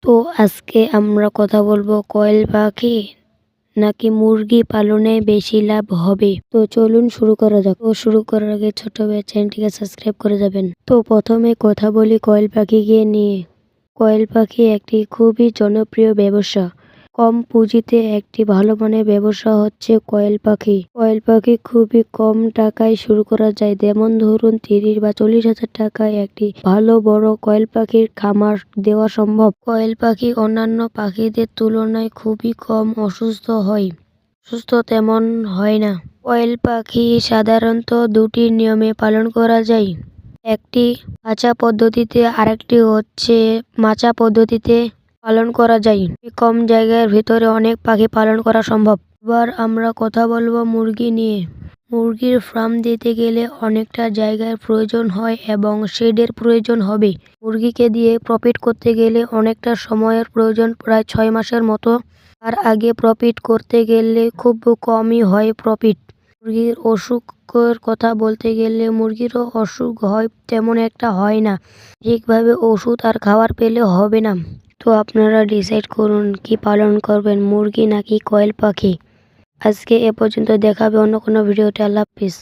তো আজকে আমরা কথা বলবো কয়েল পাখি নাকি মুরগি পালনে বেশি লাভ হবে। তো চলুন শুরু করা যাক। তো শুরু করার আগে ছোট ভাই চ্যানেলটিকে সাবস্ক্রাইব করে যাবেন। তো প্রথমে কথা বলি কয়েল পাখিকে নিয়ে। কয়েল পাখি একটি খুবই জনপ্রিয় ব্যবসা। কম পুঁজিতে একটি ভালো মানের ব্যবসা হচ্ছে কয়েল পাখি। কয়েল পাখি খুবই কম টাকায় শুরু করা যায়, যেমন ধরুন 30 বা 40,000 টাকায় একটি ভালো বড় কয়েল পাখির খামার দেওয়া সম্ভব। কয়েল পাখি অন্যান্য পাখিদের তুলনায় খুবই কম অসুস্থ হয়। সুস্থ তেমন হয় না। কয়েল পাখি সাধারণত দুটি নিয়মে পালন করা যায়, একটি খাঁচা পদ্ধতিতে আরেকটি হচ্ছে মাচা পদ্ধতিতে পালন করা যায়। কম জায়গার ভিতরে অনেক পাখি পালন করা সম্ভব। এবার আমরা কথা বলবো মুরগি নিয়ে। মুরগির ফার্ম দিতে গেলে অনেকটা জায়গার প্রয়োজন হয় এবং শেডের প্রয়োজন হবে। মুরগিকে দিয়ে প্রফিট করতে গেলে অনেকটা সময়ের প্রয়োজন, প্রায় 6 মাসের মতো। তার আগে প্রফিট করতে গেলে খুব কমই হয় প্রফিট। মুরগির অসুখের কথা বলতে গেলে মুরগিরও অসুখ হয়, তেমন একটা হয় না। ঠিকভাবে ওষুধ আর খাবার পেলে হবে না। তো আপনারা ডিসাইড করুন কি পালন করবেন, মুরগি নাকি কয়েল পাখি। আজকে এ পর্যন্ত, দেখা হবে অন্য কোনো ভিডিওতে। আল্লাহ হাফিজ।